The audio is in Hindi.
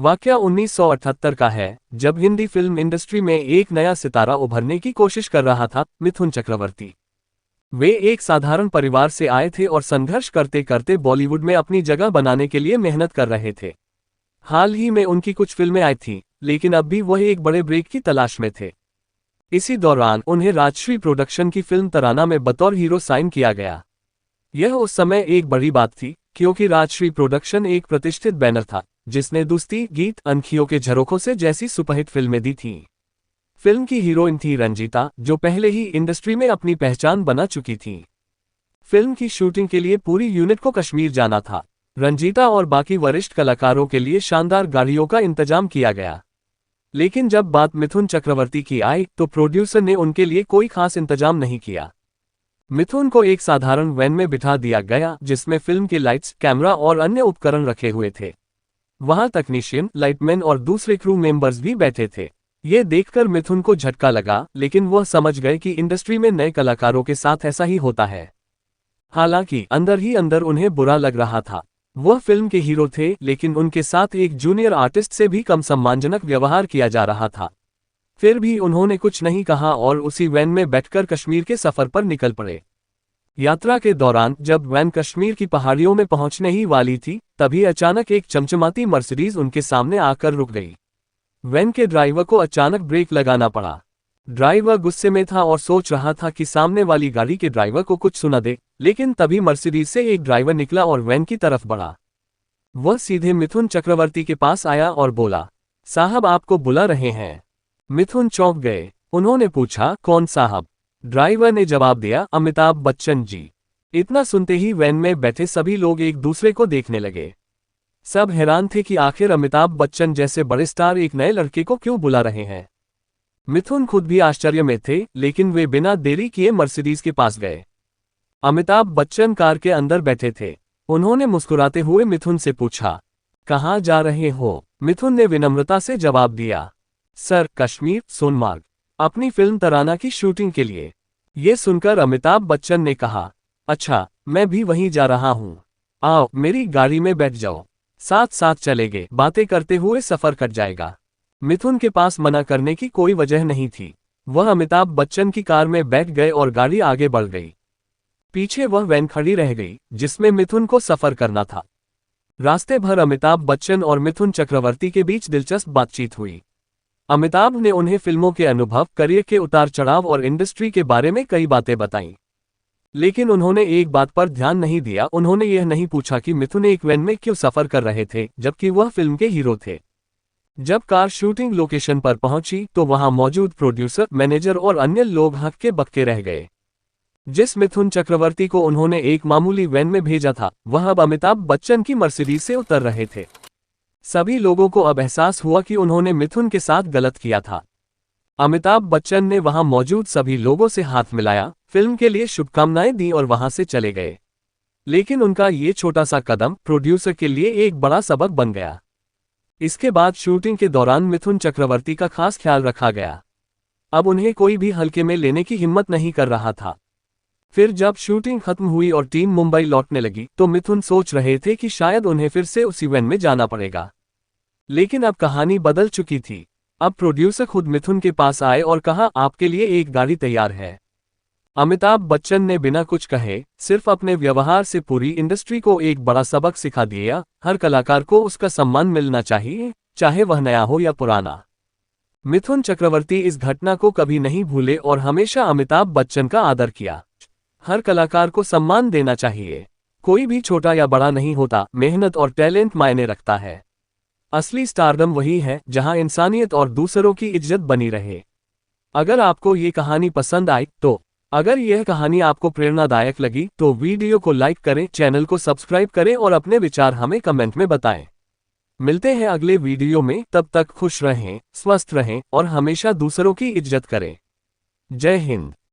वाकया 1978 का है, जब हिंदी फिल्म इंडस्ट्री में एक नया सितारा उभरने की कोशिश कर रहा था, मिथुन चक्रवर्ती। वे एक साधारण परिवार से आए थे और संघर्ष करते करते बॉलीवुड में अपनी जगह बनाने के लिए मेहनत कर रहे थे। हाल ही में उनकी कुछ फिल्में आई थीं, लेकिन अब भी वह एक बड़े ब्रेक की तलाश में थे। इसी दौरान उन्हें राजश्री प्रोडक्शन की फिल्म तराना में बतौर हीरो साइन किया गया। यह उस समय एक बड़ी बात थी, क्योंकि राजश्री प्रोडक्शन एक प्रतिष्ठित बैनर था, जिसने दोस्ती, गीत, अनखियों के झरोखों से जैसी सुपरहिट फिल्में दी थीं। फिल्म की हीरोइन थी रंजीता, जो पहले ही इंडस्ट्री में अपनी पहचान बना चुकी थी। फिल्म की शूटिंग के लिए पूरी यूनिट को कश्मीर जाना था। रंजीता और बाकी वरिष्ठ कलाकारों के लिए शानदार गाड़ियों का इंतजाम किया गया। लेकिन जब बात मिथुन चक्रवर्ती की आई, तो प्रोड्यूसर ने उनके लिए कोई खास इंतजाम नहीं किया। मिथुन को एक साधारण वैन में बिठा दिया गया, जिसमें फिल्म के लाइट्स, कैमरा और अन्य उपकरण रखे हुए थे। वहां तकनीशियन, लाइटमैन और दूसरे क्रू मेंबर्स भी बैठे थे। ये देखकर मिथुन को झटका लगा, लेकिन वह समझ गए कि इंडस्ट्री में नए कलाकारों के साथ ऐसा ही होता है। हालांकि अंदर ही अंदर उन्हें बुरा लग रहा था। वह फिल्म के हीरो थे, लेकिन उनके साथ एक जूनियर आर्टिस्ट से भी कम सम्मानजनक व्यवहार किया जा रहा था। फिर भी उन्होंने कुछ नहीं कहा और उसी वैन में बैठकर कश्मीर के सफर पर निकल पड़े। यात्रा के दौरान जब वैन कश्मीर की पहाड़ियों में पहुंचने ही वाली थी, तभी अचानक एक चमचमाती मर्सिडीज उनके सामने आकर रुक गई। वैन के ड्राइवर को अचानक ब्रेक लगाना पड़ा। ड्राइवर गुस्से में था और सोच रहा था कि सामने वाली गाड़ी के ड्राइवर को कुछ सुना दे, लेकिन तभी मर्सिडीज से एक ड्राइवर निकला और वैन की तरफ बढ़ा। वह सीधे मिथुन चक्रवर्ती के पास आया और बोला, साहब आपको बुला रहे हैं। मिथुन चौंक गए। उन्होंने पूछा, कौन साहब? ड्राइवर ने जवाब दिया, अमिताभ बच्चन जी। इतना सुनते ही वैन में बैठे सभी लोग एक दूसरे को देखने लगे। सब हैरान थे कि आखिर अमिताभ बच्चन जैसे बड़े स्टार एक नए लड़के को क्यों बुला रहे हैं। मिथुन खुद भी आश्चर्य में थे, लेकिन वे बिना देरी किए मर्सिडीज के पास गए। अमिताभ बच्चन कार के अंदर बैठे थे। उन्होंने मुस्कुराते हुए मिथुन से पूछा, कहाँ जा रहे हो? मिथुन ने विनम्रता से जवाब दिया, सर, कश्मीर, सोनमार्ग, अपनी फिल्म तराना की शूटिंग के लिए। ये सुनकर अमिताभ बच्चन ने कहा, अच्छा, मैं भी वहीं जा रहा हूँ। आओ, मेरी गाड़ी में बैठ जाओ, साथ साथ चलेंगे, बातें करते हुए सफर कट जाएगा। मिथुन के पास मना करने की कोई वजह नहीं थी। वह अमिताभ बच्चन की कार में बैठ गए और गाड़ी आगे बढ़ गई। पीछे वह वैन खड़ी रह गई, जिसमें मिथुन को सफर करना था। रास्ते भर अमिताभ बच्चन और मिथुन चक्रवर्ती के बीच दिलचस्प बातचीत हुई। अमिताभ ने उन्हें फिल्मों के अनुभव, करियर के उतार चढ़ाव और इंडस्ट्री के बारे में कई बातें बताईं। लेकिन उन्होंने एक बात पर ध्यान नहीं दिया। उन्होंने यह नहीं पूछा कि मिथुन एक वैन में क्यों सफर कर रहे थे, जबकि वह फिल्म के हीरो थे। जब कार शूटिंग लोकेशन पर पहुंची, तो वहां मौजूद प्रोड्यूसर, मैनेजर और अन्य लोग हक्के बक्के रह गए। जिस मिथुन चक्रवर्ती को उन्होंने एक मामूली वैन में भेजा था, वह अब अमिताभ बच्चन की मर्सिडीज से उतर रहे थे। सभी लोगों को अब एहसास हुआ कि उन्होंने मिथुन के साथ गलत किया था। अमिताभ बच्चन ने वहां मौजूद सभी लोगों से हाथ मिलाया, फिल्म के लिए शुभकामनाएं दी और वहां से चले गए। लेकिन उनका ये छोटा सा कदम प्रोड्यूसर के लिए एक बड़ा सबक बन गया। इसके बाद शूटिंग के दौरान मिथुन चक्रवर्ती का खास ख्याल रखा गया। अब उन्हें कोई भी हल्के में लेने की हिम्मत नहीं कर रहा था। फिर जब शूटिंग खत्म हुई और टीम मुंबई लौटने लगी, तो मिथुन सोच रहे थे कि शायद उन्हें फिर से उसी वैन में जाना पड़ेगा। लेकिन अब कहानी बदल चुकी थी। अब प्रोड्यूसर खुद मिथुन के पास आए और कहा, आपके लिए एक गाड़ी तैयार है। अमिताभ बच्चन ने बिना कुछ कहे, सिर्फ अपने व्यवहार से पूरी इंडस्ट्री को एक बड़ा सबक सिखा दिया। हर कलाकार को उसका सम्मान मिलना चाहिए, चाहे वह नया हो या पुराना। मिथुन चक्रवर्ती इस घटना को कभी नहीं भूले और हमेशा अमिताभ बच्चन का आदर किया। हर कलाकार को सम्मान देना चाहिए। कोई भी छोटा या बड़ा नहीं होता, मेहनत और टैलेंट मायने रखता है। असली स्टारडम वही है जहां इंसानियत और दूसरों की इज्जत बनी रहे। अगर आपको ये कहानी पसंद आई, तो अगर यह कहानी आपको प्रेरणादायक लगी, तो वीडियो को लाइक करें, चैनल को सब्सक्राइब करें और अपने विचार हमें कमेंट में बताएं। मिलते हैं अगले वीडियो में, तब तक खुश रहें, स्वस्थ रहें और हमेशा दूसरों की इज्जत करें। जय हिंद।